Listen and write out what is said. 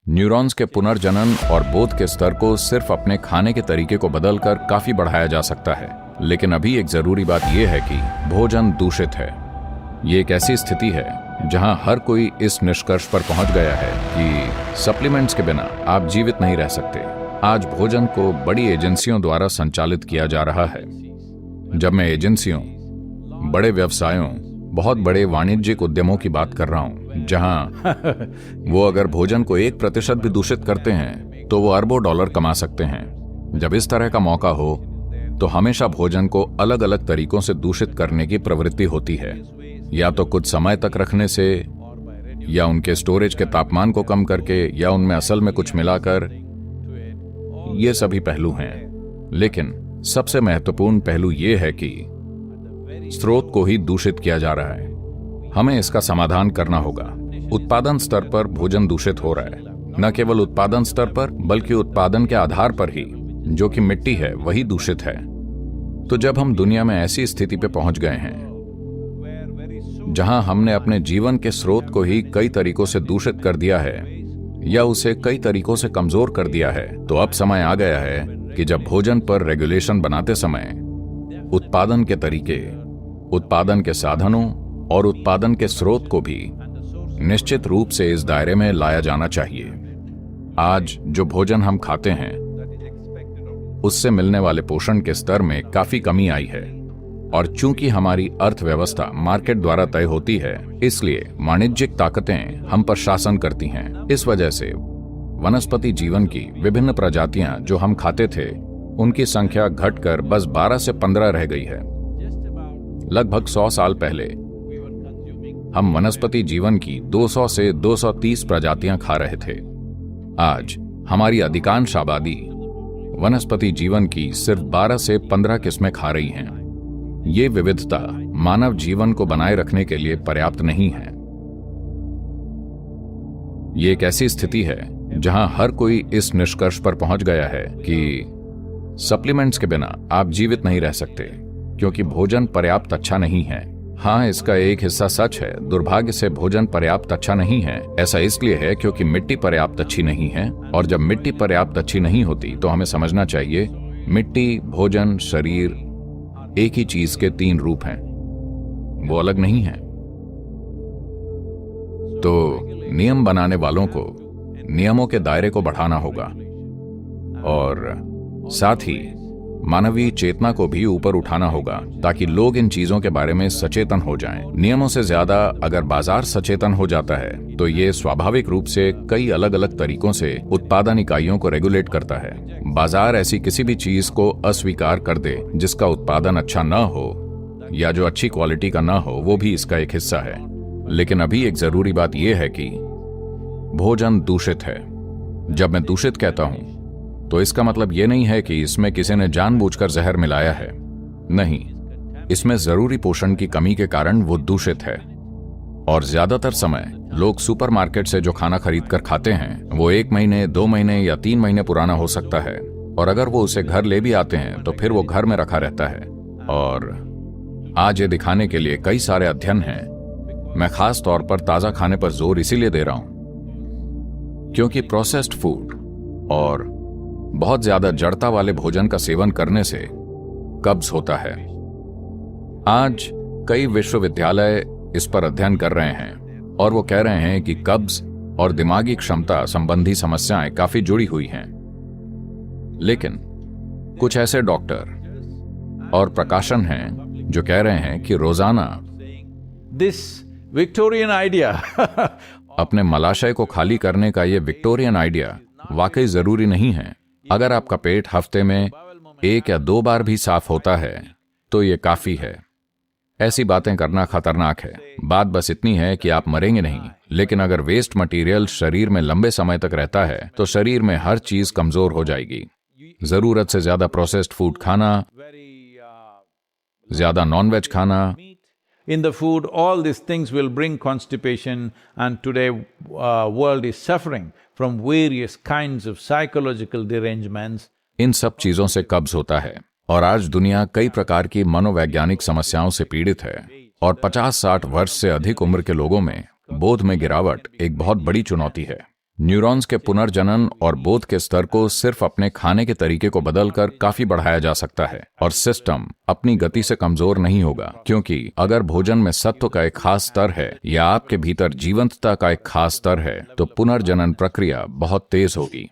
Neurons के पुनर्जनन और बोध के स्तर को सिर्फ अपने खाने के तरीके को बदलकर काफी बढ़ाया जा सकता है, लेकिन अभी एक जरूरी बात यह है कि भोजन दूषित है। ये एक ऐसी स्थिति है जहां हर कोई इस निष्कर्ष पर पहुंच गया है कि सप्लीमेंट्स के बिना आप जीवित नहीं रह सकते। आज भोजन को बड़ी एजेंसियों द्वारा संचालित किया जा रहा है। जब मैं एजेंसियों, बड़े व्यवसायों, बहुत बड़े वाणिज्यिक उद्यमों की बात कर रहा हूं, जहां वो अगर भोजन को 1% भी दूषित करते हैं तो वो अरबों डॉलर कमा सकते हैं। जब इस तरह का मौका हो तो हमेशा भोजन को अलग अलग तरीकों से दूषित करने की प्रवृत्ति होती है, या तो कुछ समय तक रखने से, या उनके स्टोरेज के तापमान को कम करके, या उनमें असल में कुछ मिलाकर। ये सभी पहलू हैं, लेकिन सबसे महत्वपूर्ण पहलू ये है कि स्रोत को ही दूषित किया जा रहा है। हमें इसका समाधान करना होगा। उत्पादन स्तर पर भोजन दूषित हो रहा है, न केवल उत्पादन स्तर पर बल्कि उत्पादन के आधार पर ही, जो कि मिट्टी है, वही दूषित है। तो जब हम दुनिया में ऐसी स्थिति पे पहुंच गए हैं जहां हमने अपने जीवन के स्रोत को ही कई तरीकों से दूषित कर दिया है या उसे कई तरीकों से कमजोर कर दिया है, तो अब समय आ गया है कि जब भोजन पर रेगुलेशन बनाते समय उत्पादन के तरीके, उत्पादन के साधनों और उत्पादन के स्रोत को भी निश्चित रूप से इस दायरे में लाया जाना चाहिए। आज जो भोजन हम खाते हैं उससे मिलने वाले पोषण के स्तर में काफी कमी आई है, और चूंकि हमारी अर्थव्यवस्था मार्केट द्वारा तय होती है, इसलिए वाणिज्यिक ताकतें हम पर शासन करती हैं। इस वजह से वनस्पति जीवन की विभिन्न प्रजातियां जो हम खाते थे, उनकी संख्या घटकर बस 12 से 15 रह गई है। लगभग 100 साल पहले हम वनस्पति जीवन की 200 से 230 प्रजातियां खा रहे थे। आज हमारी अधिकांश आबादी वनस्पति जीवन की सिर्फ 12 से 15 किस्में खा रही हैं। ये विविधता मानव जीवन को बनाए रखने के लिए पर्याप्त नहीं है। ये एक ऐसी स्थिति है जहां हर कोई इस निष्कर्ष पर पहुंच गया है कि सप्लीमेंट्स के बिना आप जीवित नहीं रह सकते, क्योंकि भोजन पर्याप्त अच्छा नहीं है। हाँ, इसका एक हिस्सा सच है। दुर्भाग्य से भोजन पर्याप्त अच्छा नहीं है। ऐसा इसलिए है क्योंकि मिट्टी पर्याप्त अच्छी नहीं है, और जब मिट्टी पर्याप्त अच्छी नहीं होती तो हमें समझना चाहिए मिट्टी, भोजन, शरीर एक ही चीज के 3 रूप हैं, वो अलग नहीं हैं। तो नियम बनाने वालों को नियमों के दायरे को बढ़ाना होगा, और साथ ही मानवीय चेतना को भी ऊपर उठाना होगा, ताकि लोग इन चीजों के बारे में सचेतन हो जाएं। नियमों से ज्यादा अगर बाजार सचेतन हो जाता है तो ये स्वाभाविक रूप से कई अलग अलग तरीकों से उत्पादन इकाइयों को रेगुलेट करता है। बाजार ऐसी किसी भी चीज को अस्वीकार कर दे जिसका उत्पादन अच्छा न हो या जो अच्छी क्वालिटी का न हो, वो भी इसका एक हिस्सा है। लेकिन अभी एक जरूरी बात यह है कि भोजन दूषित है। जब मैं दूषित कहता हूं तो इसका मतलब यह नहीं है कि इसमें किसी ने जानबूझकर जहर मिलाया है। नहीं, इसमें जरूरी पोषण की कमी के कारण वो दूषित है। और ज्यादातर समय लोग सुपरमार्केट से जो खाना खरीद कर खाते हैं वो 1 महीने, 2 महीने या 3 महीने पुराना हो सकता है, और अगर वो उसे घर ले भी आते हैं तो फिर वो घर में रखा रहता है। और आज ये दिखाने के लिए कई सारे अध्ययन हैं। मैं खास तौर पर ताजा खाने पर जोर इसीलिए दे रहा हूं क्योंकि प्रोसेस्ड फूड और बहुत ज्यादा जड़ता वाले भोजन का सेवन करने से कब्ज होता है। आज कई विश्वविद्यालय इस पर अध्ययन कर रहे हैं और वो कह रहे हैं कि कब्ज और दिमागी क्षमता संबंधी समस्याएं काफी जुड़ी हुई हैं। लेकिन कुछ ऐसे डॉक्टर और प्रकाशन हैं जो कह रहे हैं कि रोजाना This Victorian idea अपने मलाशय को खाली करने का ये विक्टोरियन आइडिया वाकई जरूरी नहीं है। अगर आपका पेट हफ्ते में 1 या 2 बार भी साफ होता है तो ये काफी है। ऐसी बातें करना खतरनाक है। बात बस इतनी है कि आप मरेंगे नहीं, लेकिन अगर वेस्ट मटेरियल शरीर में लंबे समय तक रहता है तो शरीर में हर चीज कमजोर हो जाएगी। जरूरत से ज्यादा प्रोसेस्ड फूड खाना, ज्यादा नॉनवेज खाना, in the food, all these things will bring constipation, and today world is suffering from various kinds of psychological derangements. इन सब चीजों से कब्ज होता है, और आज दुनिया कई प्रकार की मनोवैज्ञानिक समस्याओं से पीड़ित है, और 50-60 वर्ष से अधिक उम्र के लोगों में बोध में गिरावट एक बहुत बड़ी चुनौती है। न्यूरॉन्स के पुनर्जनन और बोध के स्तर को सिर्फ अपने खाने के तरीके को बदलकर काफी बढ़ाया जा सकता है और सिस्टम अपनी गति से कमजोर नहीं होगा, क्योंकि अगर भोजन में सत्व का एक खास स्तर है या आपके भीतर जीवंतता का एक खास स्तर है तो पुनर्जनन प्रक्रिया बहुत तेज होगी।